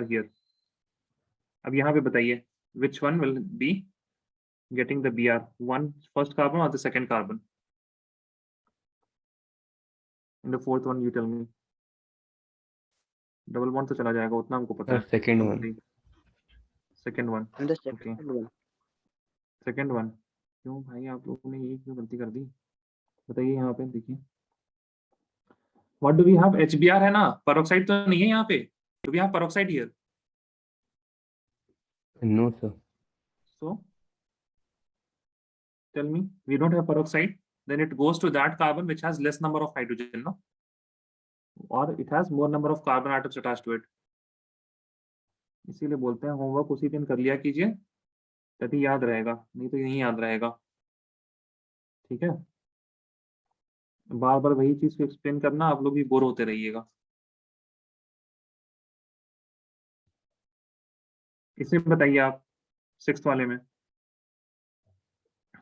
here. अब यहाँ पे बताइए which one will be getting the Br, one first carbon or the second carbon? In the fourth one, you tell me. Double bond तो चला जाएगा, उतना हमको पता है. Second one. Second one. And the Okay. second one. Second one. क्यों भाई आप लोगों ने ये क्यों गलती कर दी? बताइए यहाँ पे देखिए. What do we have? HBr है ना? Peroxide तो नहीं है यहाँ पे. Do we have peroxide here? No, sir. So, tell me, we don't have peroxide. Then it goes to that carbon which has less number of hydrogen, no? Or it has more number of carbon atoms attached to it. इसीलिए बोलते हैं homework उसी दिन कर लिया कीजिए, तभी याद रहेगा, नहीं तो नहीं याद रहेगा. ठीक है, बार बार वही चीज को एक्सप्लेन करना, आप लोग भी बोर होते रहिएगा. इसमें बताइए आप सिक्स्थ वाले में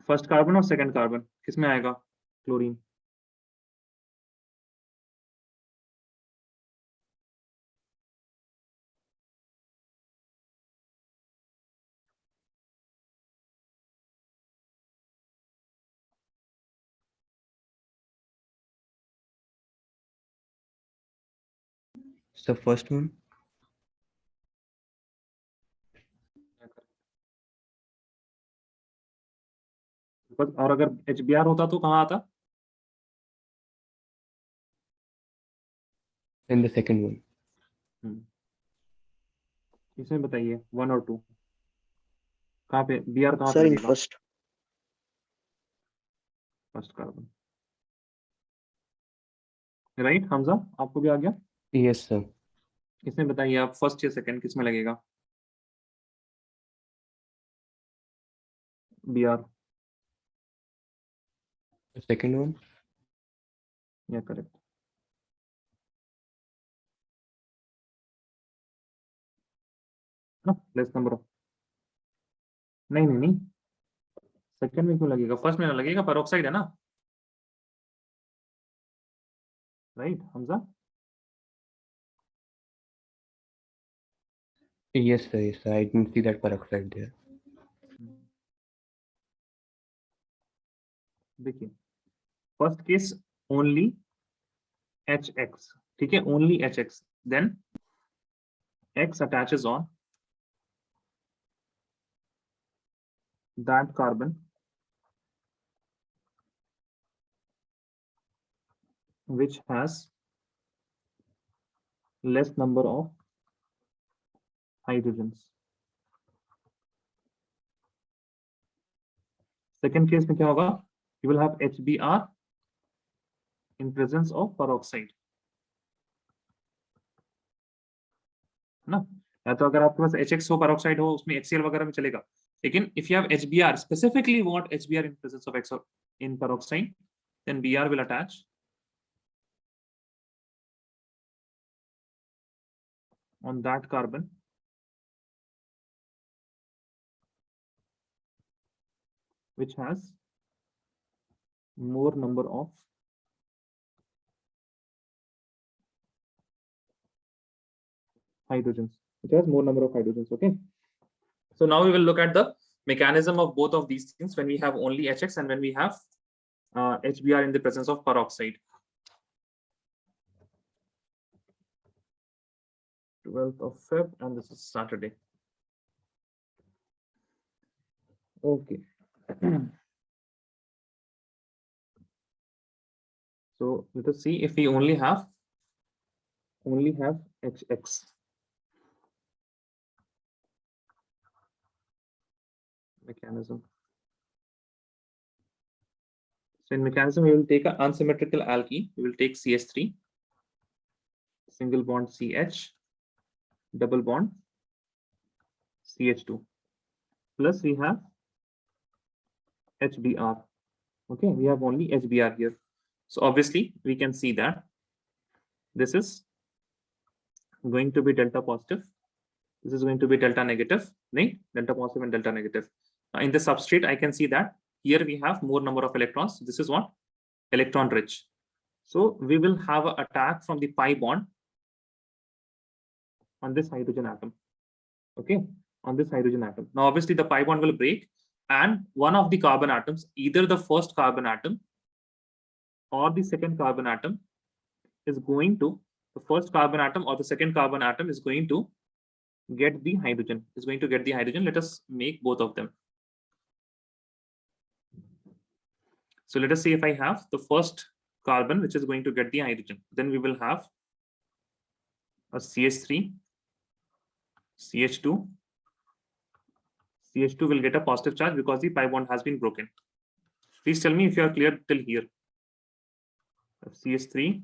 फर्स्ट कार्बन और सेकंड कार्बन किसमें आएगा? Chlorine. It's the first one. और अगर HBr होता तो कहाँ आता? And the second one. इसमें बताइए 1 और 2 कहाँ पे? Br कहाँ Sir, पे in लगेगा? First carbon. राइट हमजा, आपको भी आ गया? Yes, sir. इसमें बताइए आप फर्स्ट या सेकंड किसमें लगेगा? Br. The second one. Yeah, correct. Less number of. नहीं नहीं नहीं, सेकंड में क्यों लगेगा? फर्स्ट में ना लगेगा, पेरोक्साइड है ना. Right Hamza? Yes, sir. Yes, sir. I didn't see that peroxide there. देखिए फर्स्ट केस ओनली HX, ठीक है, only HX, then X attaches on that carbon which has less number of hydrogens. Second case में क्या होगा? You will have HBr in presence of peroxide, है ना? या तो अगर आपके पास HX हो, peroxide हो, उसमें HCl वगैरह में चलेगा. लेकिन if you have HBr, specifically want HBr in presence of X in peroxide, then Br will attach on that carbon which has more number of hydrogens. It has more number of hydrogens. Okay. So now we will look at the mechanism of both of these things when we have only HX and when we have HBr in the presence of peroxide. 12th of Feb, and this is Saturday. Okay. So let us see if we only have HX. Mechanism. So in mechanism, we will take an unsymmetrical alkene. We will take CH3, single bond CH, double bond CH2. Plus we have HBr. Okay, we have only HBr here. So obviously we can see that this is going to be delta positive. This is going to be delta negative, right? Delta positive and delta negative. Now in the substrate, I can see that here we have more number of electrons. This is what? Electron rich. So we will have an attack from the pi bond on this hydrogen atom. Okay, on this hydrogen atom. Now, obviously, the pi bond will break, and one of the carbon atoms, either the first carbon atom or the second carbon atom, is going to, the first carbon atom or the second carbon atom is going to get the hydrogen, Let us make both of them. So let us say if I have the first carbon, which is going to get the hydrogen, then we will have a CH3, CH2. CH2 will get a positive charge because the pi bond has been broken. Please tell me if you are clear till here. CH3,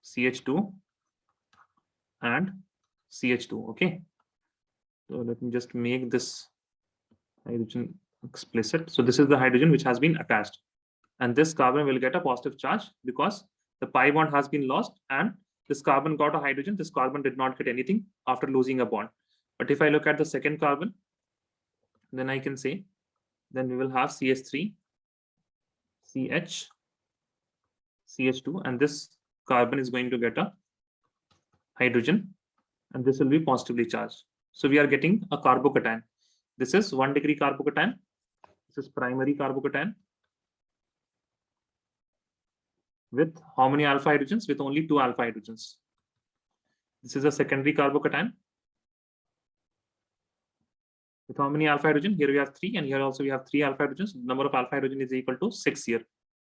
CH2, and CH2. Okay. So let me just make this hydrogen explicit. So this is the hydrogen which has been attached, and this carbon will get a positive charge because the pi bond has been lost, and this carbon got a hydrogen. This carbon did not get anything after losing a bond. But if I look at the second carbon, then I can say, then we will have CH3, CH, CH2, and this carbon is going to get a hydrogen, and this will be positively charged. So we are getting a carbocation. This is 1 degree carbocation. This is primary carbocation with how many alpha hydrogens? With only 2 alpha hydrogens. This is a secondary carbocation with how many alpha hydrogen? Here we have 3, and here also we have 3 alpha hydrogens. The number of alpha hydrogen is equal to 6 here.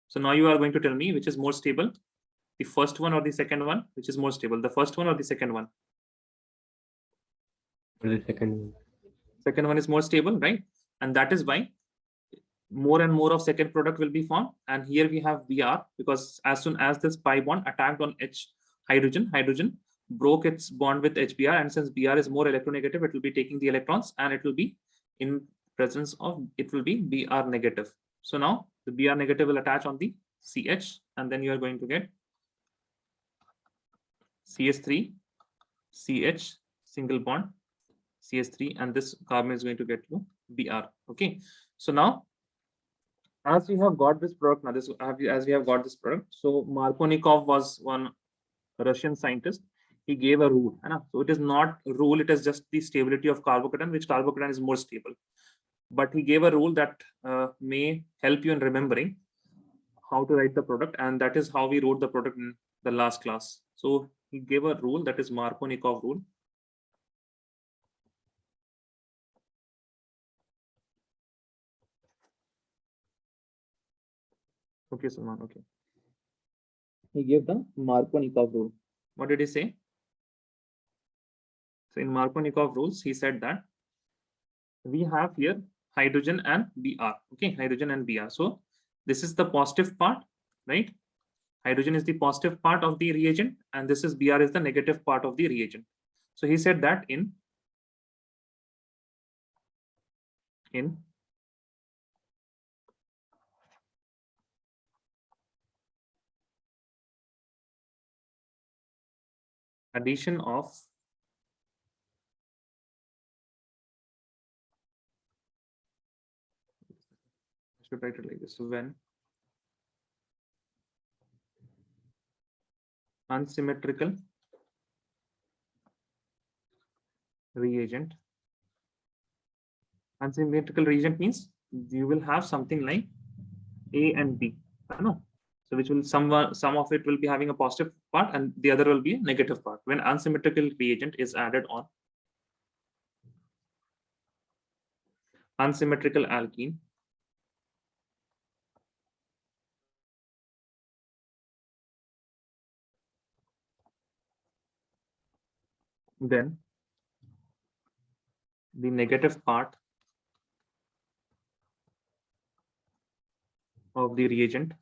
So now you are going to tell me which is more stable, the first one or the second one? Which is more stable, the first one or the second one? The second one. Second one is more stable, right? And that is why more and more of second product will be formed. And here we have Br, because as soon as this pi bond attacked on H hydrogen broke its bond with HBr, and since Br is more electronegative, it will be taking the electrons, and it will be in presence of, it will be Br negative. So now the Br negative will attach on the CH, and then you are going to get CH3, CH, single bond, CH3, and this carbon is going to get you Br. Okay, so now as we have got this product, now as we have got this product, so Markovnikov was one Russian scientist. He gave a rule, so it is not a rule, it is just the stability of carbocation, which carbocation is more stable. But he gave a rule that may help you in remembering how to write the product, and that is how we wrote the product in the last class. So he gave a rule, that is Markovnikov rule. Okay, Salman, okay. He gave the Markovnikov rule. What did he say? So in Markovnikov rules, he said that we have here hydrogen and Br. Okay, hydrogen and Br. So this is the positive part, right? Hydrogen is the positive part of the reagent, and this is Br is the negative part of the reagent. So he said that in addition of I should write it like this. So when unsymmetrical reagent, unsymmetrical reagent means you will have something like A and B, no? So which will some of it will be having a positive part and the other will be a negative part. When unsymmetrical reagent is added on unsymmetrical alkene, then the negative part of the reagent,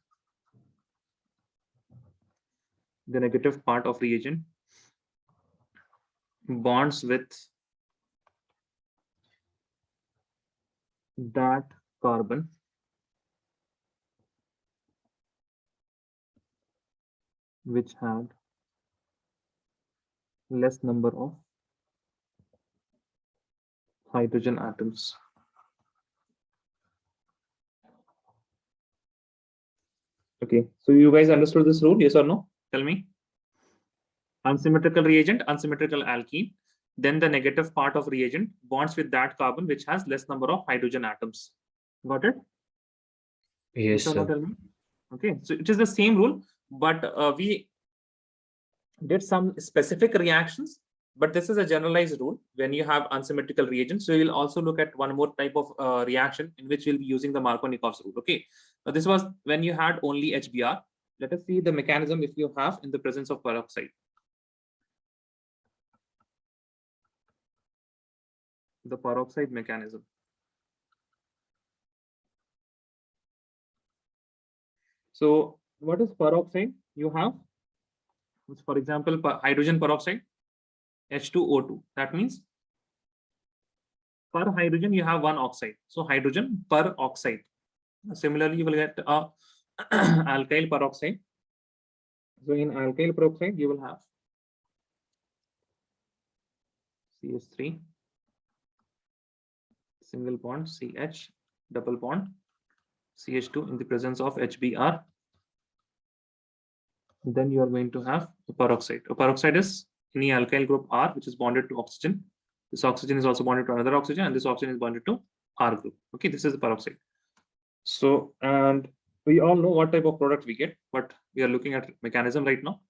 the negative part of reagent bonds with that carbon which had less number of hydrogen atoms. Okay, so you guys understood this rule, yes or no? Tell me. unsymmetrical reagent, unsymmetrical alkene. Then the negative part of reagent bonds with that carbon which has less number of hydrogen atoms. Got it? Yes, Tell sir. me. Okay, so it is the same rule, but we did some specific reactions, but this is a generalized rule. When you have unsymmetrical reagents, so we'll also look at one more type of reaction in which we'll be using the Markovnikov's rule. Okay, now this was when you had only HBr. Let us see the mechanism if you have in the presence of peroxide. The peroxide mechanism. So what is peroxide? You have, for example, hydrogen peroxide, H2O2. That means per hydrogen you have one oxide. So hydrogen per oxide. Similarly, you will get alkyl peroxide. So in alkyl peroxide, you will have CH3, single bond, CH, double bond, CH2 in the presence of HBr. Then you are going to have a peroxide. A peroxide is any alkyl group R, which is bonded to oxygen. This oxygen is also bonded to another oxygen, and this oxygen is bonded to R group. Okay, this is the peroxide. So, and we all know what type of product we get, but we are looking at mechanism right now.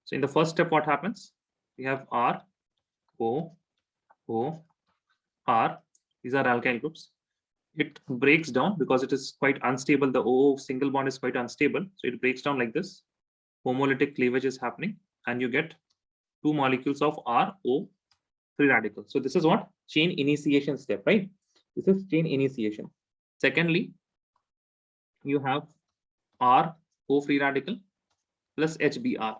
So in the first step, what happens? We have R, O, O, R. These are alkyl groups. It breaks down because it is quite unstable. The O single bond is quite unstable. So it breaks down like this. Homolytic cleavage is happening, and you get two molecules of R, O, free radical. So this is what? Chain initiation step, right? This is chain initiation. Secondly, you have R, O free radical plus HBr.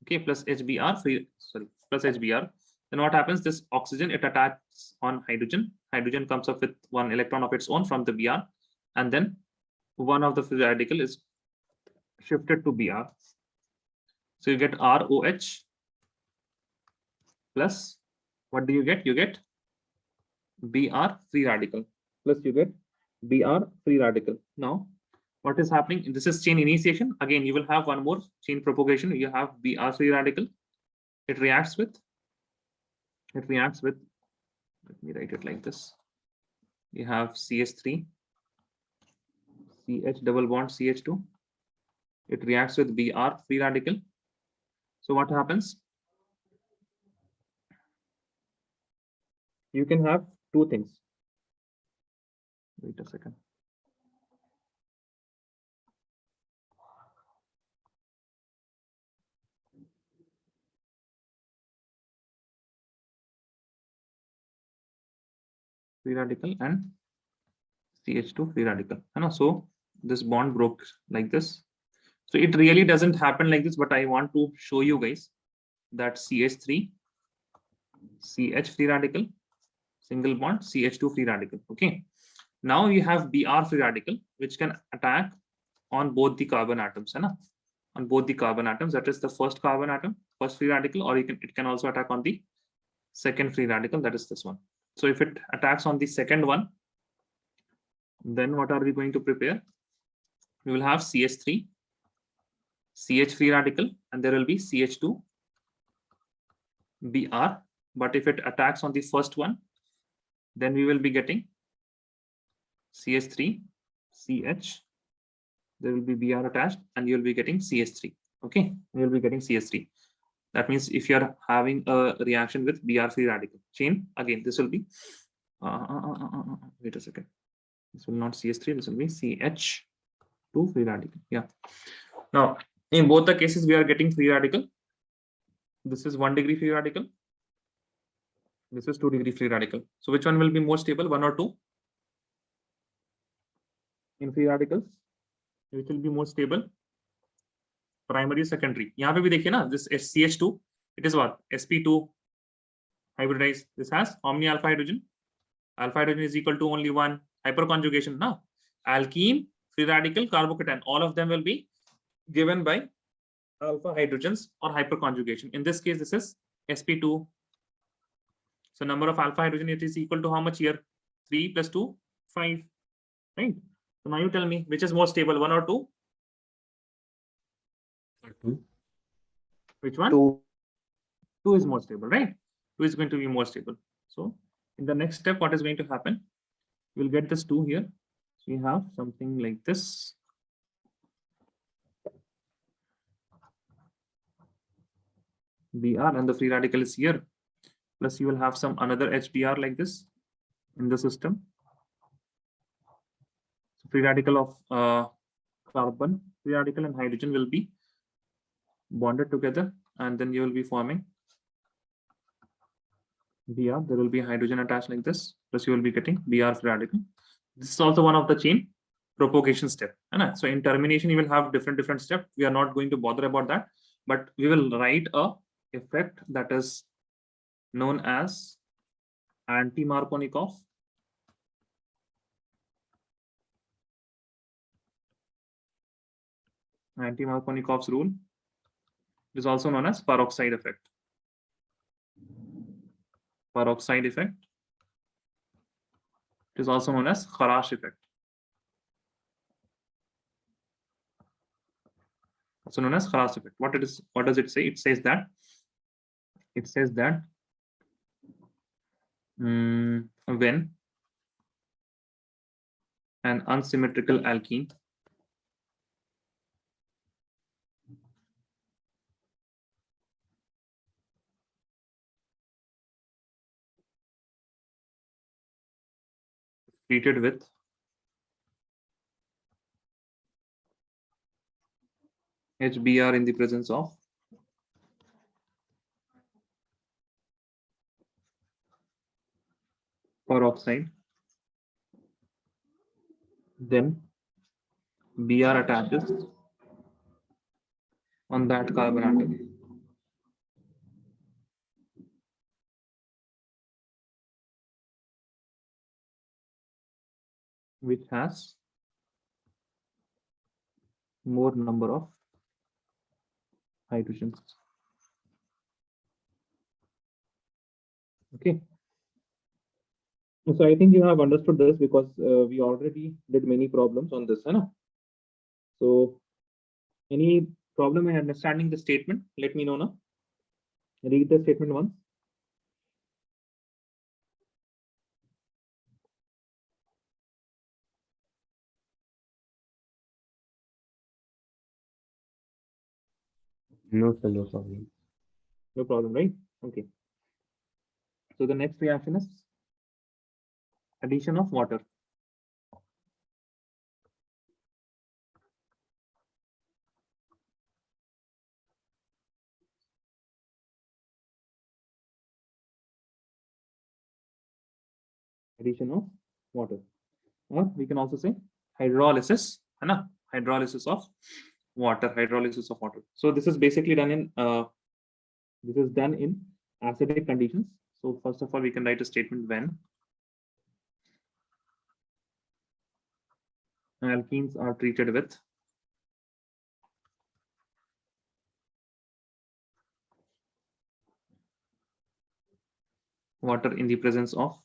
Okay, plus HBr free, sorry, plus HBr. Then what happens? This oxygen, it attacks on hydrogen. Hydrogen comes up with one electron of its own from the Br, and then one of the free radical is shifted to Br. So you get ROH plus, what do you get? You get Br free radical plus you get Br free radical. Now, what is happening? This is chain initiation. Again, you will have one more chain propagation. You have Br free radical. It reacts with, let me write it like this. You have CH3, CH double bond CH2. It reacts with Br free radical. So what happens? You can have two things. Wait a second. Free radical and CH2 free radical. So this bond broke like this. So it really doesn't happen like this, but I want to show you guys that CH3, CH free radical, single bond, CH2 free radical. Okay. Now you have Br free radical, which can attack on both the carbon atoms. On both the carbon atoms, that is the first carbon atom, first free radical, or it can also attack on the second free radical, that is this one. So if it attacks on the second one, then what are we going to prepare? We will have CH3, CH free radical, and there will be CH2, Br. But if it attacks on the first one, then we will be getting CH3, CH. There will be Br attached, and you will be getting CH3. Okay, you will be getting CH3. That means if you are having a reaction with Br free radical chain, again this will be. Wait a second. This will not CH3. This will be CH2 free radical. Yeah. Now, in both the cases, we are getting free radical. This is 1 degree free radical. This is 2 degree free radical. So which one will be more stable, 1 or 2? In free radicals, which will be more stable? Primary, secondary. यहाँ पे भी देखिए ना, this CH2, it is what? sp2 hybridized. This has how many alpha hydrogen? Alpha hydrogen is equal to only one. Hyperconjugation, na? Alkene, free radical, carbocation. All of them will be given by alpha hydrogens or hyperconjugation. In this case, this is sp2. So number of alpha hydrogen, it is equal to how much here? 3 plus 2, 5. Right? So now you tell me which is more stable, 1 or 2? 2. Which one? 2. 2 is more stable, right? 2 is going to be more stable. So in the next step, what is going to happen? We'll get this 2 here. So we have something like this. Br, and the free radical is here. Plus you will have some another HBr like this in the system. So free radical of carbon, free radical and hydrogen will be bonded together, and then you will be forming Br. There will be hydrogen attached like this, plus you will be getting Br free radical. This is also one of the chain propagation step. So in termination, you will have different steps. We are not going to bother about that, but we will write a effect that is known as anti-Markovnikov. Anti-Markovnikov's rule is also known as peroxide effect. Peroxide effect is also known as Kharash effect. Also known as Kharash effect. What does it say? It says that when an unsymmetrical alkene treated with HBr in the presence of peroxide, then Br attaches on that carbon atom. Which has more number of hydrogens. Okay. So I think you have understood this because we already did many problems on this. So any problem in understanding the statement, let me know now. Read the statement once. No, sir, no problem. No problem, right? Okay. So the next reaction is addition of water. Addition of water, or we can also say hydrolysis, hydrolysis of water. Hydrolysis of water. So this is basically done in acidic conditions. So first of all, we can write a statement when alkenes are treated with water in the presence of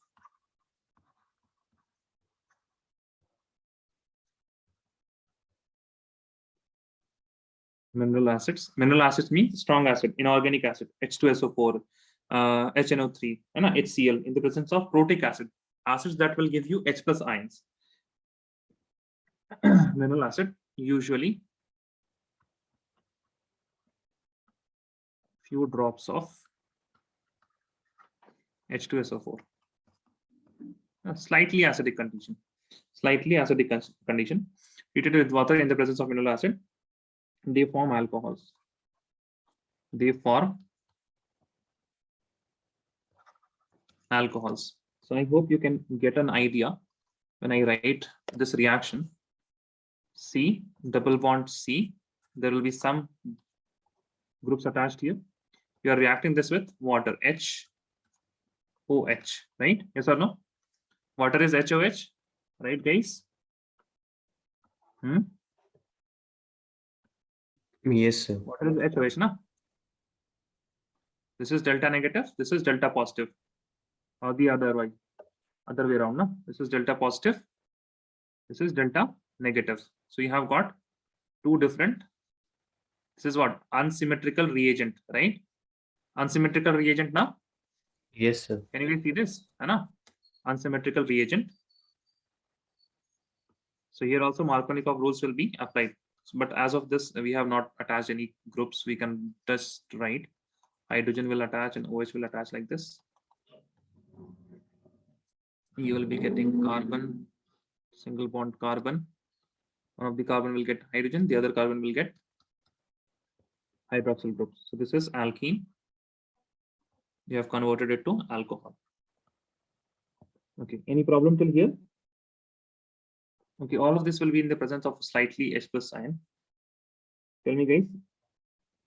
mineral acids. Mineral acids means strong acid, inorganic acid, H2SO4, HNO3, and HCl in the presence of protic acid, acids that will give you H plus ions. Mineral acid usually few drops of H2SO4. Slightly acidic condition. Treated with water in the presence of mineral acid, they form alcohols. So I hope you can get an idea when I write this reaction. C, double bond C, there will be some groups attached here. You are reacting this with water, HOH, right? Yes or no? Water is HOH, right, guys? Yes, sir. Water is HOH, na? This is delta negative, this is delta positive, or the other way around, na? This is delta positive, this is delta negative. So you have got two different This is what? Unsymmetrical reagent, right? Unsymmetrical reagent now. Yes, sir. Can you see this? Anna? Unsymmetrical reagent. So here also Markovnikov rules will be applied. But as of this, we have not attached any groups. We can just write hydrogen will attach and OH will attach like this. You will be getting carbon, single bond carbon. One of the carbon will get hydrogen, the other carbon will get hydroxyl group. So this is alkene. You have converted it to alcohol. Okay, any problem till here? Okay, all of this will be in the presence of slightly H plus ion. Tell me guys,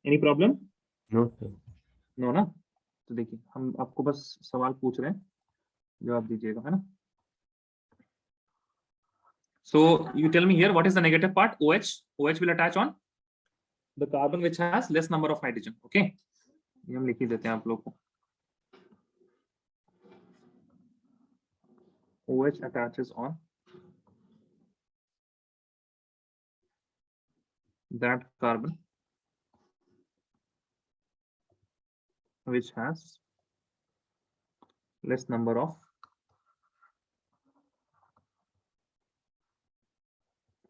any problem? No, sir. No ना? तो देखिए हम आपको बस सवाल पूछ रहे हैं, जवाब दीजिएगा, है ना? So you tell me here, what is the negative part? OH. OH will attach on the carbon which has less number of hydrogen. Okay, ये हम लिख ही देते हैं आप लोग को. OH attaches on that carbon which has less number of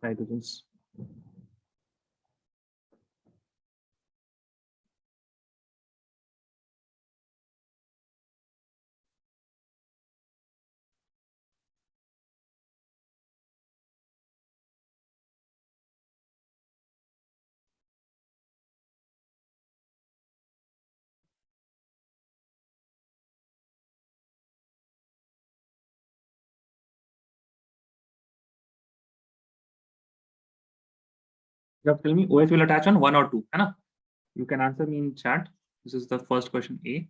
hydrogens. Just tell me OH will attach on 1 or 2, है ना? You can answer me in chat. This is the first question A.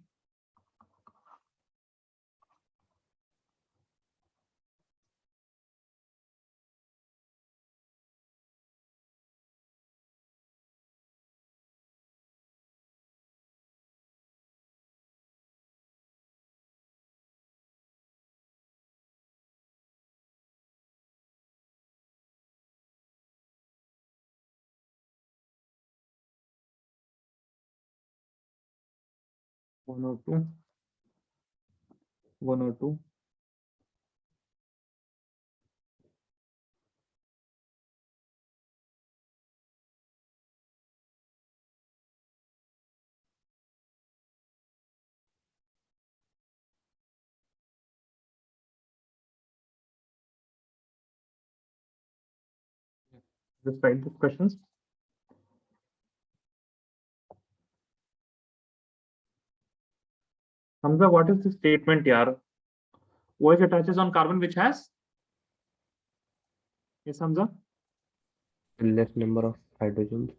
One or two. One or two. Just write the questions. Hamza, what is the statement here? OH attaches on carbon which has? Yes, Hamza. Less number of hydrogen.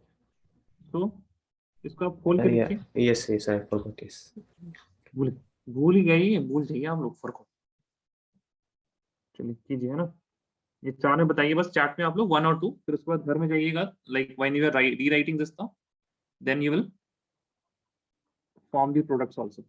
So, इसको आप खोल के Yeah. लिखिए. Yes, I forgot. Yes. भूल ही गई, भूल जाइए आप लोग फर्क हो. चलिए कीजिए, है ना? ये चार में बताइए बस चैट में आप लोग 1 और 2, फिर उसके बाद घर में जाइएगा. Like when you are rewriting this now, then you will form the products also.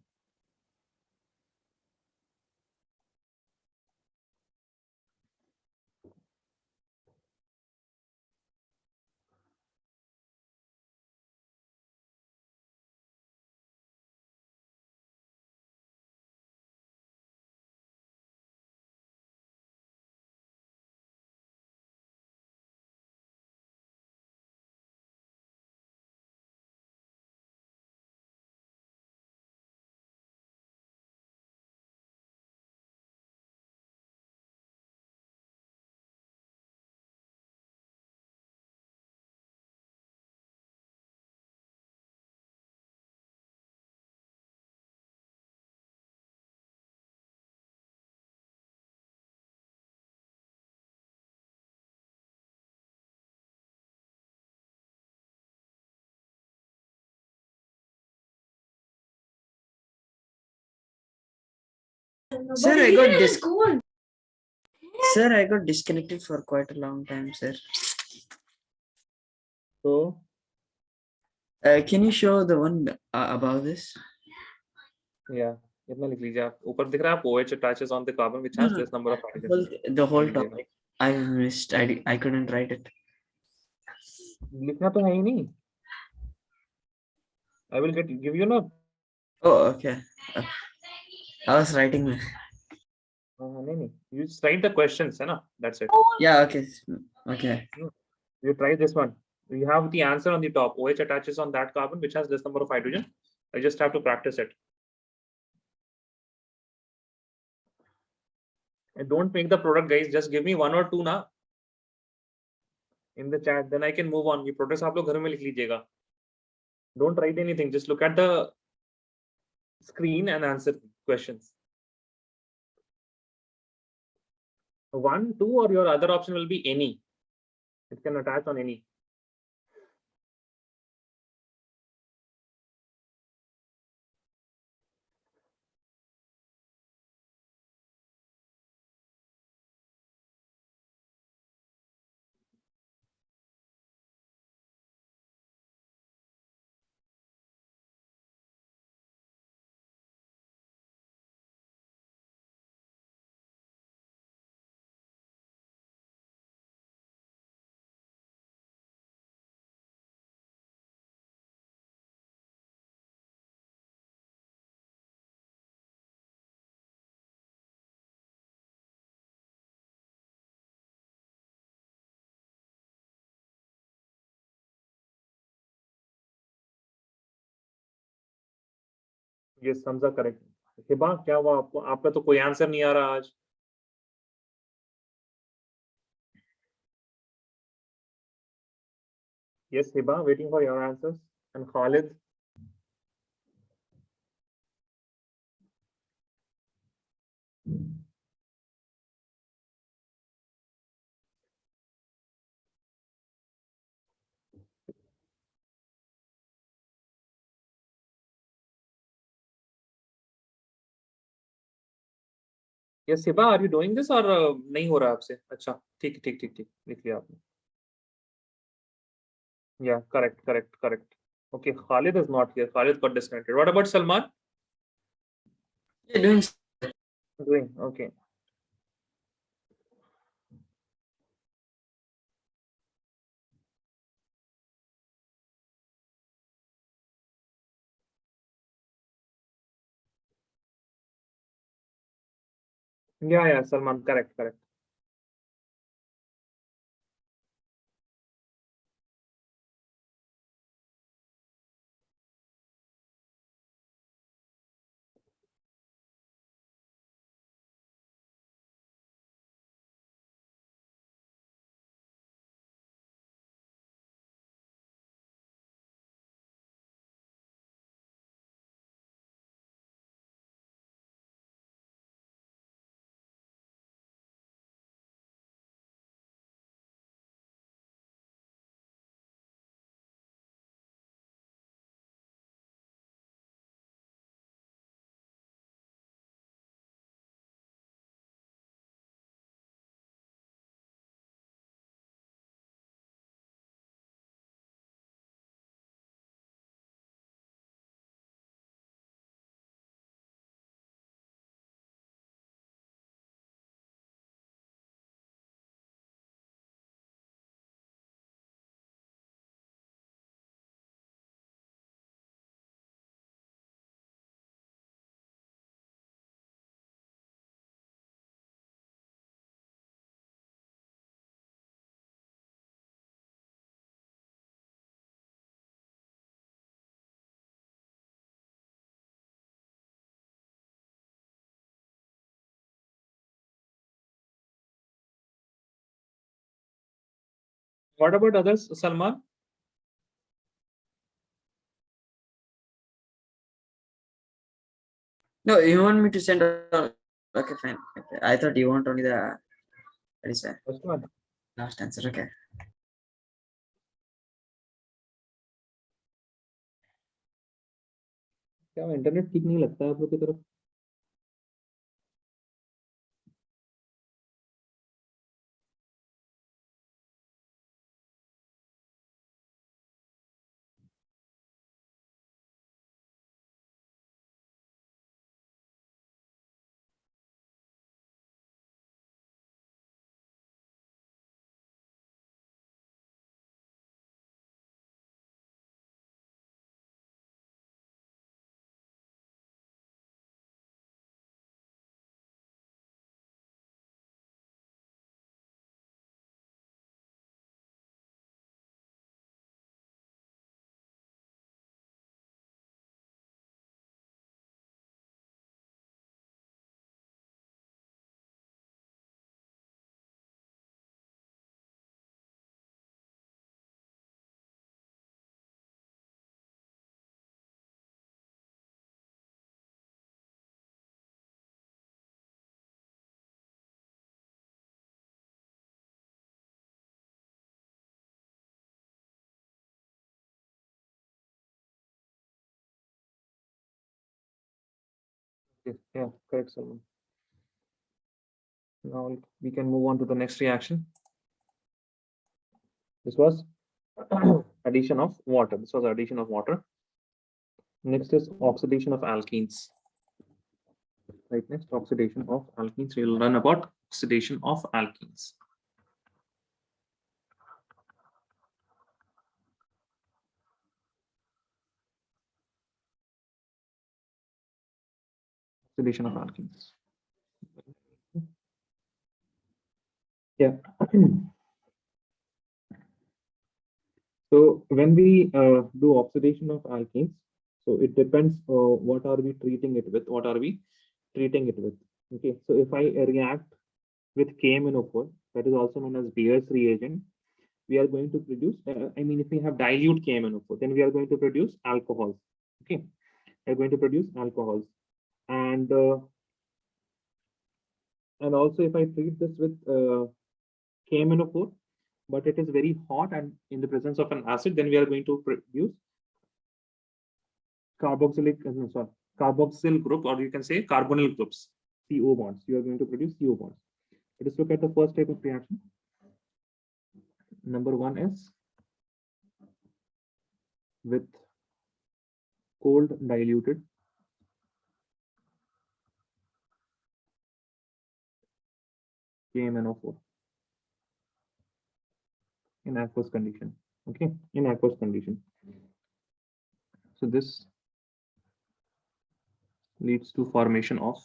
Sir, I got disconnected for quite a long time, sir. So, Can you show the one about this? yeah, इतना लिख लीजिए आप. ऊपर दिख रहा है आप OH attaches on the carbon which has less number of hydrogen. The whole topic. I missed. I couldn't write it. लिखना तो है ही नहीं. I will give you no. Oh, okay. I was writing. No. You just write the questions, है ना? That's it. Yeah, okay. Okay. You try this one. You have the answer on the top. OH attaches on that carbon which has this number of hydrogen. I just have to practice it. And don't make the product, guys. Just give me one or two now in the chat. Then I can move on. ये products आप लोग घर में लिख लीजिएगा. Don't write anything. Just look at the screen and answer questions. 1, 2, or your other option will be any. It can attach on any. Yes, Hamza, correct. Hiba क्या हुआ आपको? आपका तो कोई आंसर नहीं आ रहा आज. Yes, Hiba, waiting for your answers. And Khalid. Yes, Hiba, are you doing this or नहीं हो रहा आपसे? अच्छा, ठीक ठीक ठीक ठीक लिख लिया आपने. Yeah, correct. Okay, Khalid is not here. Khalid got disconnected. What about Salman? You're doing. Doing okay. Yeah, Salman, correct. What about others, Salman? No, you want me to send. Okay, fine. Okay. I thought you want only the. What is that? First one. Last answer. Okay. क्या internet ठीक नहीं लगता है आप लोग की तरफ? Yes, yeah, correct, Salman. Now we can move on to the next reaction. This was addition of water. This was addition of water. Next is oxidation of alkenes. Right, next oxidation of alkenes. We will learn about oxidation of alkenes. Oxidation of alkenes. Yeah. So when we do oxidation of alkenes, so it depends what are we treating it with? What are we treating it with? Okay, so if I react with KMnO4, that is also known as Beer's reagent, we are going to produce, I mean, if we have dilute KMnO4, then we are going to produce alcohols. Okay, we are going to produce alcohols. And also if I treat this with KMnO4, but it is very hot and in the presence of an acid, then we are going to produce carboxyl group, or you can say carbonyl groups, CO bonds. You are going to produce CO bonds. Let us look at the first type of reaction. Number one is with cold diluted KMnO4 in aqueous condition. Okay, in aqueous condition. So this leads to formation of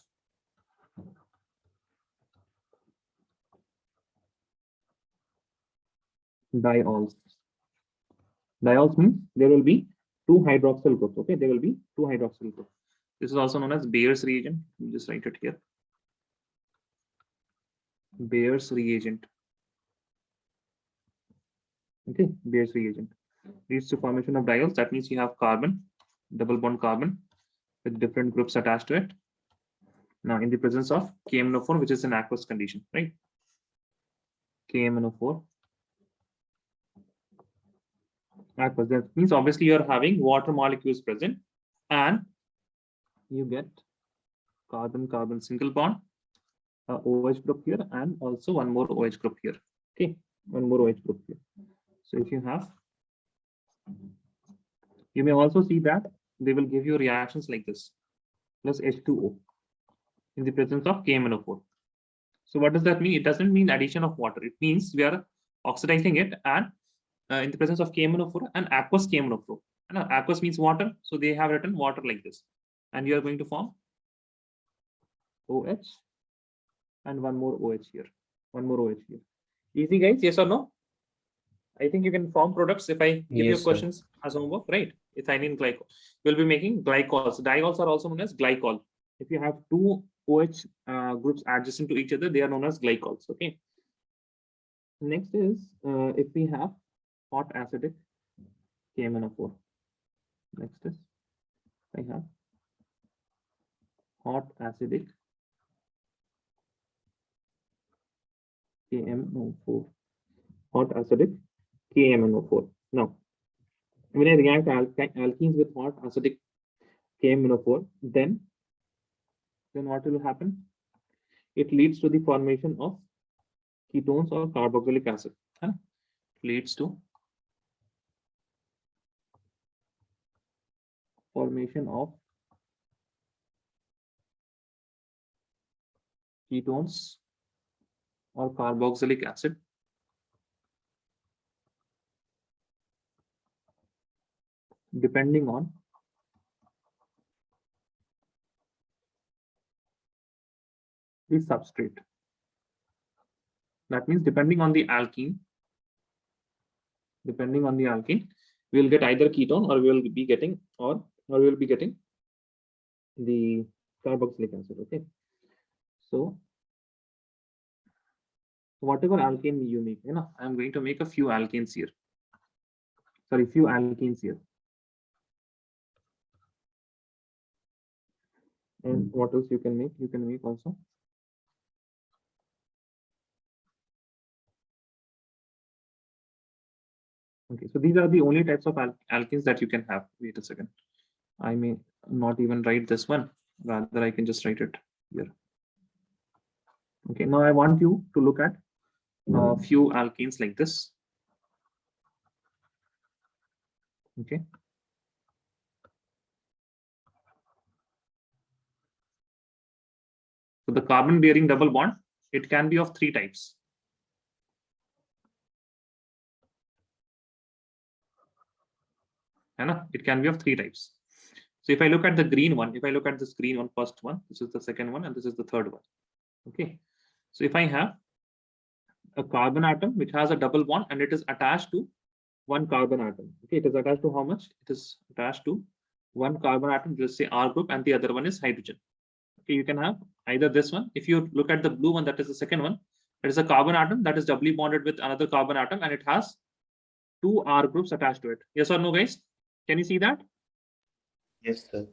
diols. Diols means there will be two hydroxyl groups. Okay, there will be two hydroxyl groups. This is also known as Beer's reagent. Let me just write it here. Beer's reagent. Okay, Beer's reagent leads to formation of diols. That means you have carbon, double bond carbon with different groups attached to it. Now, in the presence of KMnO4, which is an aqueous condition, right? KMnO4 aqueous. That means obviously you are having water molecules present, and you get carbon-carbon single bond, OH group here, and also one more OH group here. Okay, one more OH group here. So if you have, you may also see that they will give you reactions like this, plus H2O in the presence of KMnO4. So what does that mean? It doesn't mean addition of water. It means we are oxidizing it, and in the presence of KMnO4 and aqueous KMnO4. And aqueous means water, so they have written water like this, and you are going to form OH and one more OH here, one more OH here. Easy, guys? Yes or no? I think you can form products if I give you questions as homework, right? Ethylene glycol. We'll be making glycols. Diols are also known as glycol. If you have two OH groups adjacent to each other, they are known as glycols. Okay. Next is if we have hot acidic KMnO4. Next is I have hot acidic KMnO4. Hot acidic KMnO4. Now, when I react alkenes with hot acidic KMnO4, then what will happen? It leads to the formation of ketones or carboxylic acid. Leads to formation of ketones or carboxylic acid depending on the substrate. That means depending on the alkene, we will get either ketone or we will be getting the carboxylic acid. Okay. So whatever alkane you make, I'm going to make a few alkanes here. Sorry, few alkenes here. And what else you can make? You can make also okay. So these are the only types of alkenes that you can have. Wait a second. I may not even write this one. Rather, I can just write it here. Okay, now I want you to look at a few alkenes like this. Okay. So the carbon bearing double bond, it can be of 3 types. It can be of 3 types. So if I look at the green one, if I look at this green one, first one, this is the second one, and this is the third one. Okay. So if I have a carbon atom which has a double bond and it is attached to one carbon atom. Okay, it is attached to how much? It is attached to one carbon atom, just say R group, and the other one is hydrogen. Okay, you can have either this one. If you look at the blue one, that is the second one. It is a carbon atom that is doubly bonded with another carbon atom, and it has 2 R groups attached to it. Yes or no, guys? Can you see that? Yes, sir.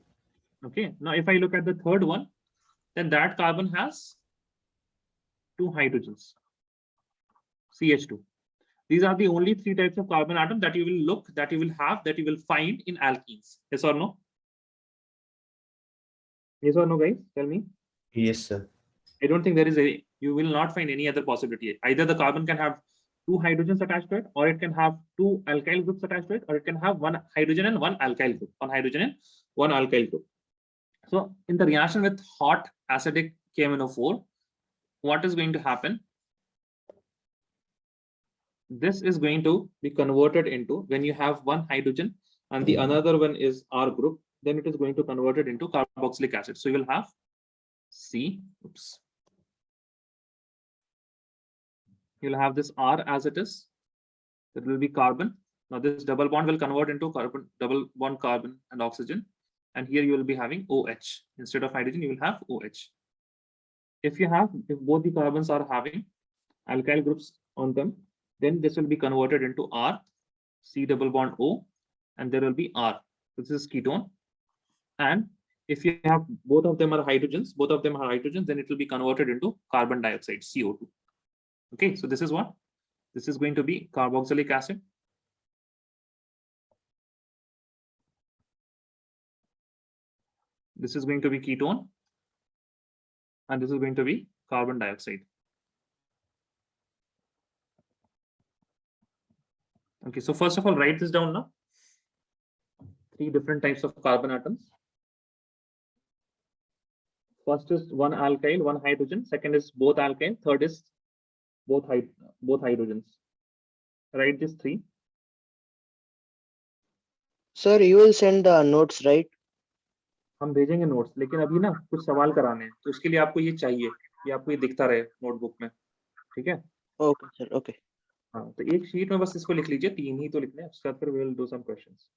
Okay. Now, if I look at the third one, then that carbon has 2 hydrogens, CH2. These are the only 3 types of carbon atom that you will look, that you will have, that you will find in alkenes. Yes or no? Yes or no, guys? Tell me. Yes, sir. I don't think there is a, you will not find any other possibility. Either the carbon can have 2 hydrogens attached to it, or it can have 2 alkyl groups attached to it, or it can have 1 hydrogen and 1 alkyl group, 1 hydrogen and 1 alkyl group. So in the reaction with hot acidic KMnO4, what is going to happen? This is going to be converted into, when you have 1 hydrogen and the another one is R group, then it is going to convert it into carboxylic acid. So you will have C, oops. You'll have this R as it is. It will be carbon. Now this double bond will convert into carbon, double bond carbon and oxygen. And here you will be having OH. Instead of hydrogen, you will have OH. If both the carbons are having alkyl groups on them, then this will be converted into R, C double bond O, and there will be R. This is ketone. And if you have both of them are hydrogens, then it will be converted into carbon dioxide, CO2. Okay, so this is what? This is going to be carboxylic acid. This is going to be ketone. And this is going to be carbon dioxide. Okay, so first of all, write this down now. 3 different types of carbon atoms. First is 1 alkyl, 1 hydrogen. Second is both alkyl. Third is both hydrogens. Write these 3. Sir, you will send the notes, right? हम भेजेंगे notes, लेकिन अभी ना कुछ सवाल कराने हैं, तो उसके लिए आपको ये चाहिए, ये आपको ये दिखता रहे नोटबुक में, ठीक है? Okay, sir. Okay. हाँ, तो एक शीट में बस इसको लिख लीजिए, 3 ही तो लिखने हैं, उसके बाद फिर we will do some questions.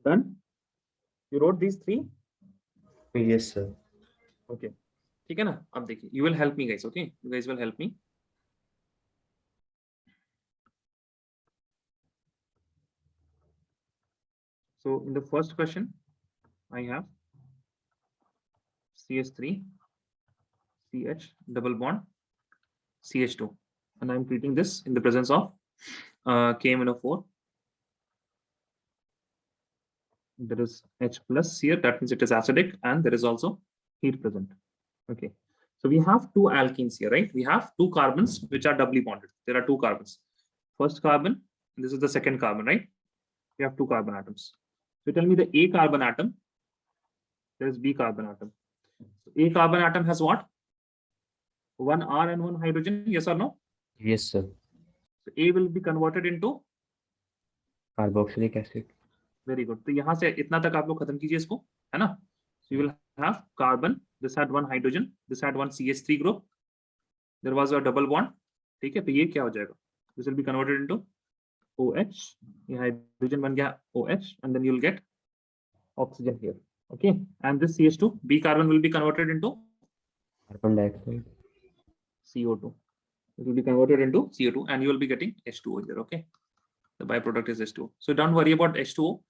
Done? You wrote these 3? Yes, sir. Okay. ठीक है ना? अब देखिए, you will help me guys, okay? You guys will help me. So in the first question, I have CH3, CH double bond, CH2, and I'm treating this in the presence of KMnO4. There is H plus here, that means it is acidic, and there is also heat present. Okay, So we have two alkenes here, right? We have two carbons which are doubly bonded. There are two carbons. First carbon, this is the second carbon, right? We have two carbon atoms. So tell me the A carbon atom, there is B carbon atom. So A carbon atom has what? One R and one hydrogen, yes or no? Yes, sir. So A will be converted into, Carboxylic acid. very good. तो यहाँ से इतना तक आप लोग खत्म कीजिए इसको, है ना? So you will have carbon, this had one hydrogen, this had one CH3 group. There was a double bond. ठीक है, तो ये क्या हो जाएगा? This will be converted into OH. ये hydrogen बन गया OH, and then you will get oxygen here. Okay, and this CH2, B carbon will be converted into Carbon dioxide. CO2. It will be converted into CO2, and you will be getting H2O here. Okay, the byproduct is H2O. So don't worry about H2O.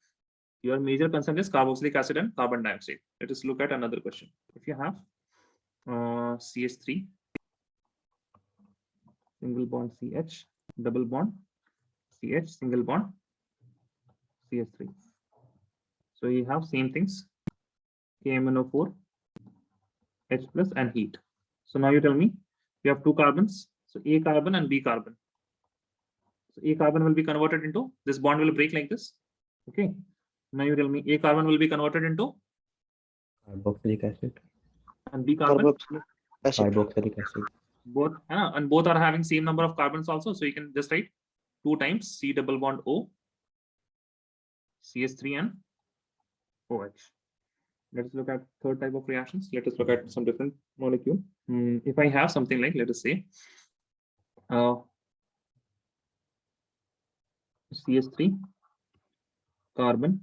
Your major concern is carboxylic acid and carbon dioxide. Let us look at another question. If you have CH3, single bond CH, double bond CH, single bond CH3. So you have same things, KMnO4, H plus and heat. So now you tell me, you have two carbons, so A carbon and B carbon. So A carbon will be converted into, this bond will break like this. Okay. Now you tell me A carbon will be converted into Carboxylic acid. and B carbon. Carboxylic acid. Carboxylic acid. Both, and both are having same number of carbons also. So you can just write 2 times C double bond O, CH3 and OH. Let us look at third type of reactions. Let us look at some different molecule. If I have something like, let us say, CH3, carbon,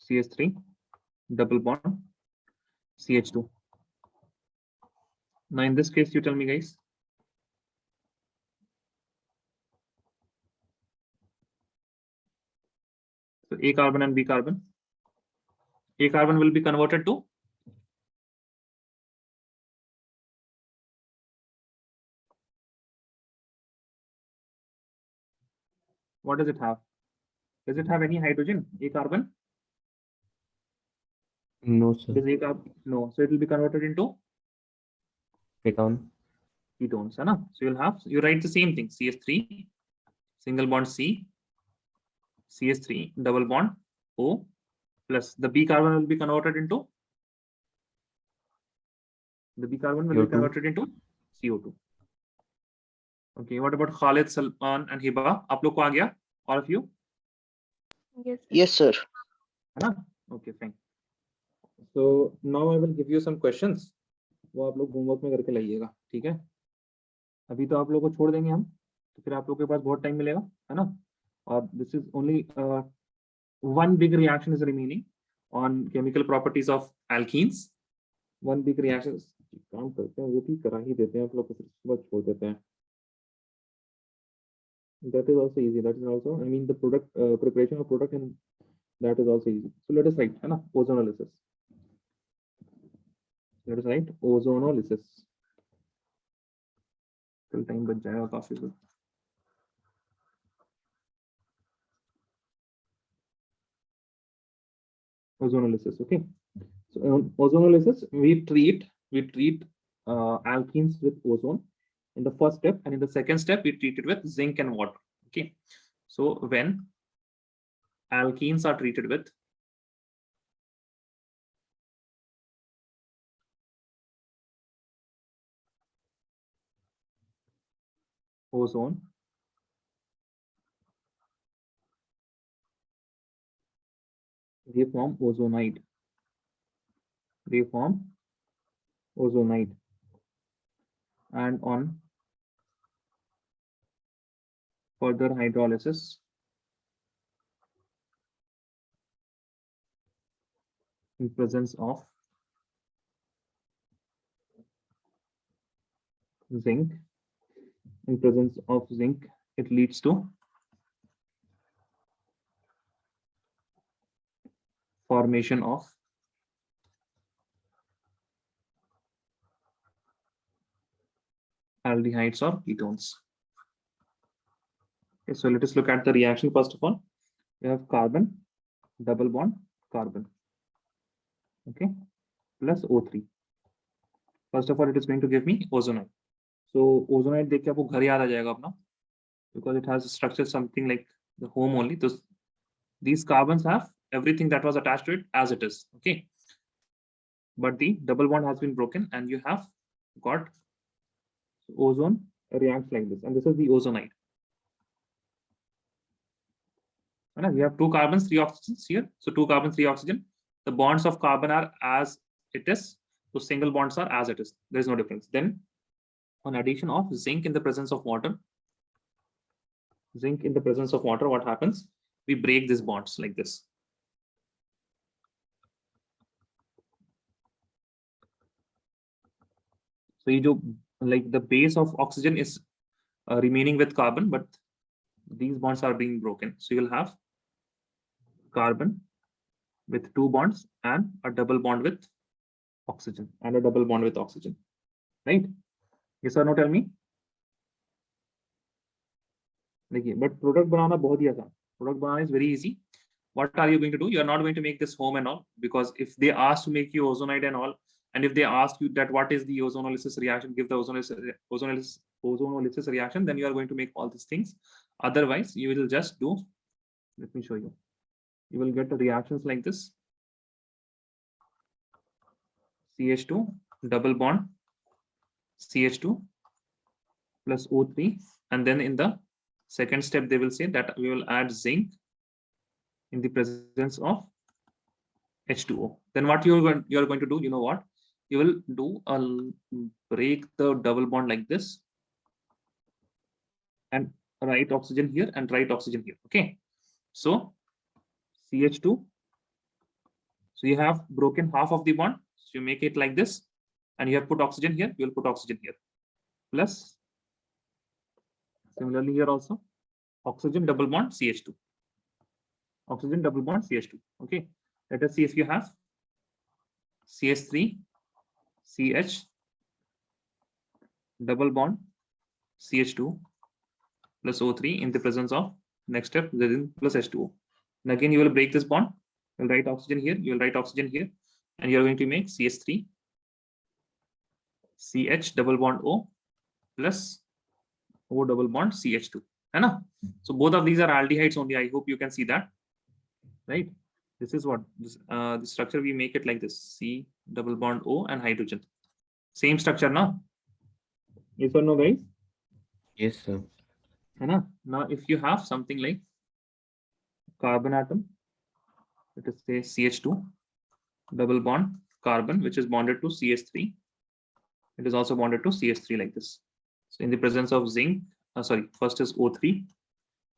CH3, double bond, CH2. Now in this case, you tell me guys. So A carbon and B carbon. A carbon will be converted to what does it have? Does it have any hydrogen? A carbon? No, sir. Does A carbon? No. So it will be converted into Ketone. ketones, है ना? So you'll have, you write the same thing, CH3, single bond C, CH3, double bond O, plus the B carbon will be converted into, the B carbon will be CO2. converted into CO2. Okay, what about Khalid, Salman and Hiba? आप लोग को आ गया? All of you? Yes, sir. है ना? Okay, fine. So now I will give you some questions. वो आप लोग homework में करके लाइएगा, ठीक है? अभी तो आप लोगों को छोड़ देंगे हम, तो फिर आप लोगों के पास बहुत टाइम मिलेगा, है ना? और this is only one big reaction is remaining on chemical properties of alkenes. One big reaction काम करते हैं, वो भी करा ही देते हैं आप लोग को, फिर उसके बाद छोड़ देते हैं. That is also easy. That is also, I mean, the product preparation of product, and that is also easy. So let us write, है ना? Ozonolysis. Let us write ozonolysis. Till time बच जाएगा काफी कुछ. Ozonolysis, okay. So ozonolysis, we treat alkenes with ozone in the first step, and in the second step we treat it with zinc and water. Okay, so when alkenes are treated with ozone, they form ozonide. They form ozonide, and on further hydrolysis, in presence of zinc, it leads to formation of aldehydes or ketones. Okay, so let us look at the reaction first of all. We have carbon, double bond, carbon, okay, plus O3. First of all, it is going to give me ozonide. So ozonide देख के आपको घर याद आ जाएगा अपना, because it has structure something like the home only. These carbons have everything that was attached to it as it is. Okay, but the double bond has been broken, and you have got ozone reacts like this, and this is the ozonide. And we have 2 carbons, 3 oxygens here. So 2 carbon, 3 oxygen. The bonds of carbon are as it is. So single bonds are as it is. There is no difference. Then on addition of zinc in the presence of water, what happens? We break these bonds like this. So you do, like, the base of oxygen is remaining with carbon, but these bonds are being broken. So you'll have carbon with 2 bonds and a double bond with oxygen, right? Yes or no, tell me. देखिए, but product बनाना बहुत ही आसान. Product banana is very easy. What are you going to do? You are not going to make this home and all, because if they ask to make you ozonide and all, and if they ask you that what is the ozonolysis reaction, give the ozonolysis reaction, then you are going to make all these things. Otherwise, you will just do, let me show you. You will get reactions like this. CH2 double bond CH2 plus O3, and then in the second step they will say that we will add zinc in the presence of H2O. Then what you are going to do, you know what? You will do break the double bond like this, and write oxygen here and write oxygen here. Okay, so CH2. So you have broken half of the bond. So you make it like this, and you have put oxygen here. You will put oxygen here. Plus, similarly here also, oxygen double bond CH2. Oxygen double bond CH2. Okay, let us see if you have CH3 CH double bond CH2 plus O3 in the presence of, next step, then plus H2O. And again, you will break this bond. You'll write oxygen here. You will write oxygen here, and you're going to make CH3 CH double bond O plus O double bond CH2. So both of these are aldehydes only. I hope you can see that, right? This is what this, the structure, we make it like this: C double bond O and hydrogen. Same structure now. Yes or no, guys? Yes, sir. Now, if you have something like carbon atom, let us say CH2 double bond carbon, which is bonded to CH3. It is also bonded to CH3 like this. So in the presence of zinc, first is O3,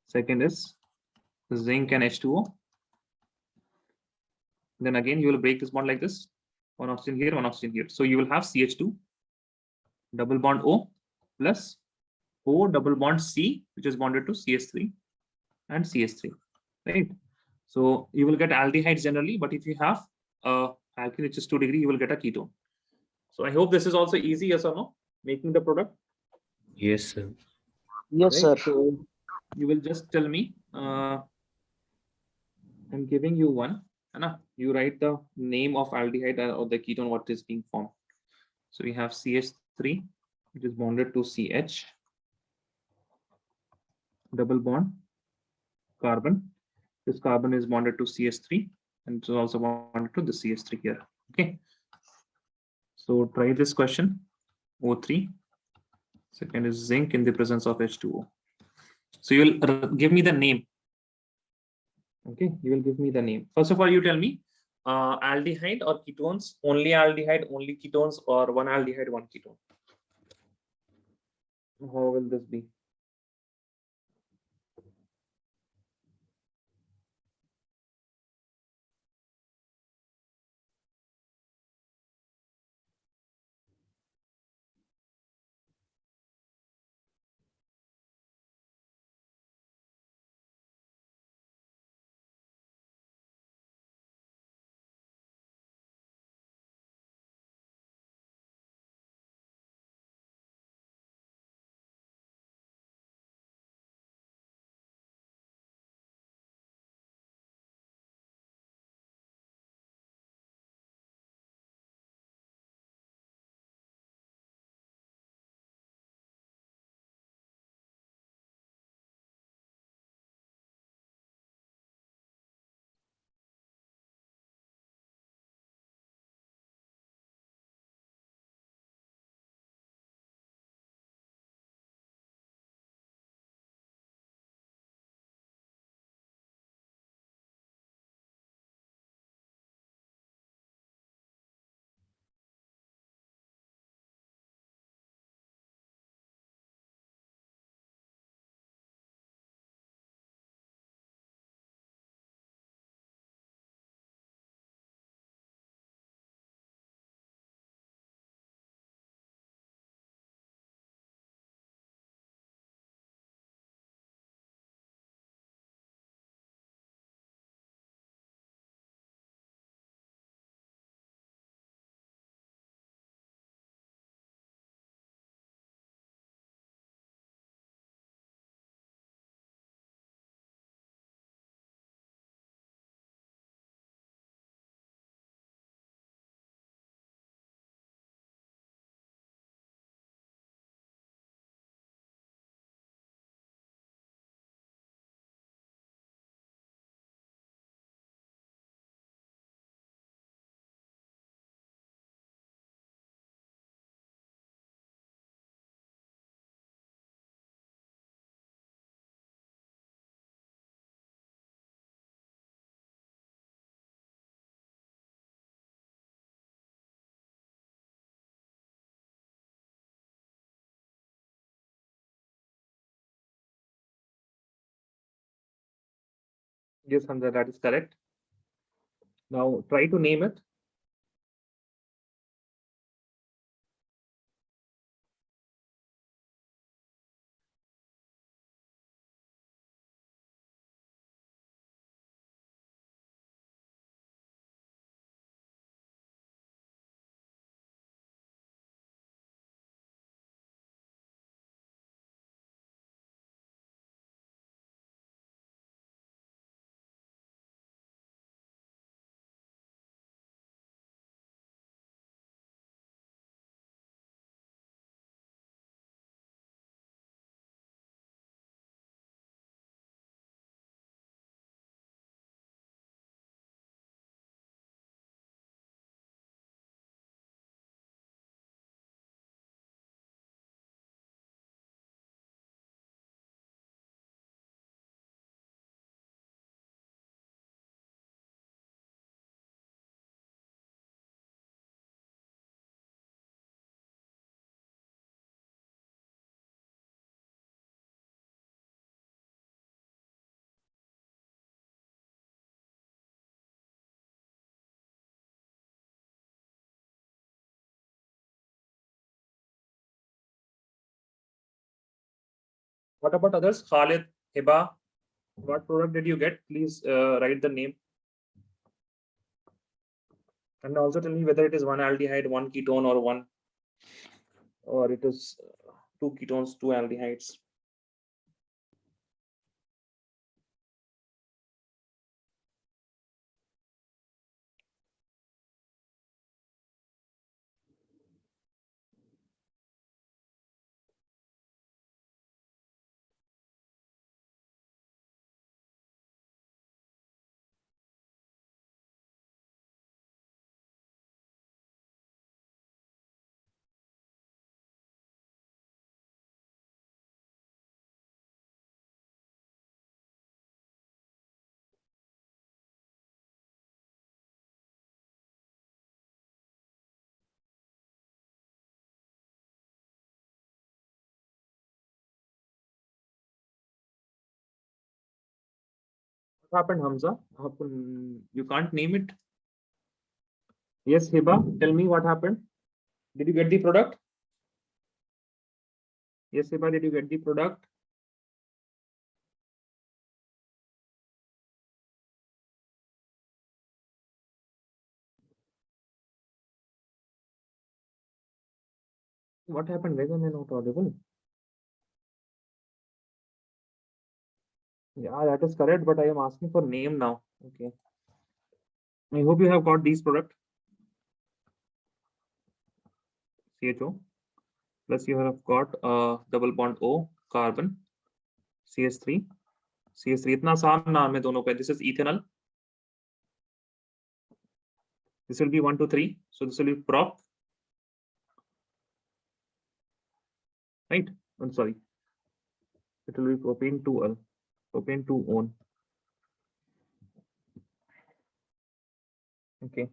second is zinc and H2O. Then again, you will break this bond like this: one oxygen here, one oxygen here. So you will have CH2 double bond O plus O double bond C, which is bonded to CH3 and CH3, right? So you will get aldehydes generally, but if you have alkene which is 2 degree, you will get a ketone. So I hope this is also easy, yes or no, making the product. Yes, sir. Yes, Right? sir. So you will just tell me, I'm giving you one, you write the name of aldehyde or the ketone what is being formed. So we have CH3, which is bonded to CH double bond carbon. This carbon is bonded to CH3, and it is also bonded to the CH3 here. Okay, so try this question. O3, second is zinc in the presence of H2O. So you will give me the name. Okay, you will give me the name. First of all, you tell me aldehyde or ketones, only aldehyde, only ketones, or one aldehyde, one ketone. How will this be? Yes, Hamza, that is correct. Now try to name it. What about others? Khalid, Hiba, what product did you get? Please write the name. And also tell me whether it is one aldehyde, one ketone, or it is two ketones, two aldehydes. What happened, Hamza? You can't name it? Yes, Hiba, tell me what happened. Did you get the product? Yes, Hiba, did you get the product? What happened? Why am I not audible? Yeah, that is correct, but I am asking for name now. Okay. I hope you have got these product. CHO. Plus you have got double bond O, carbon, CH3. CH3 इतना आसान नाम है दोनों का. This is ethanol. This will be 1 to 3. So this will be prop. Right? I'm sorry. It will be propane 2L. Propane 2-on. Okay.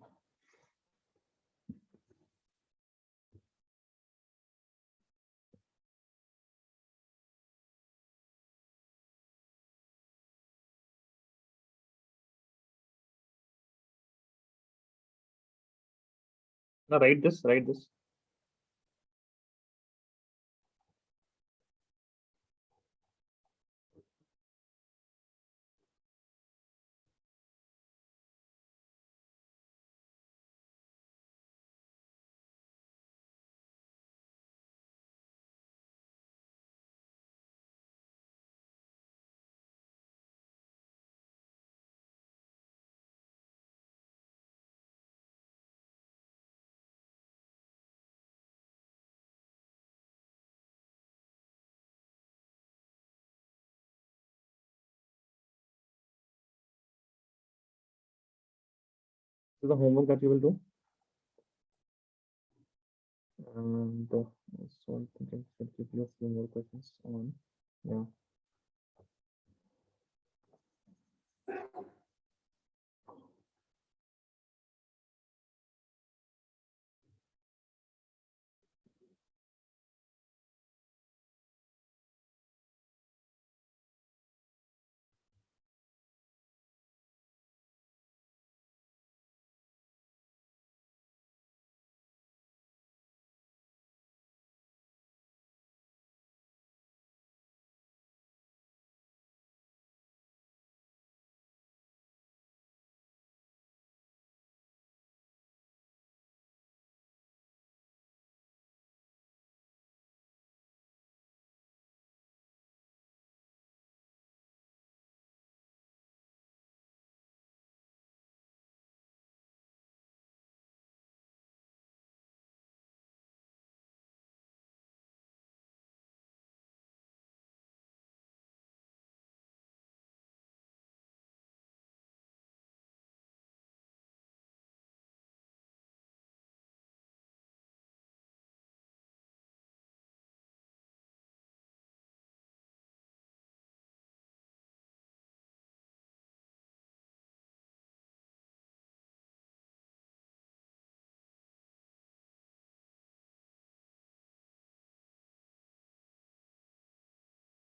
Now write this, write this. This is the homework that you will do. And so I think I should give you a few more questions on. Yeah.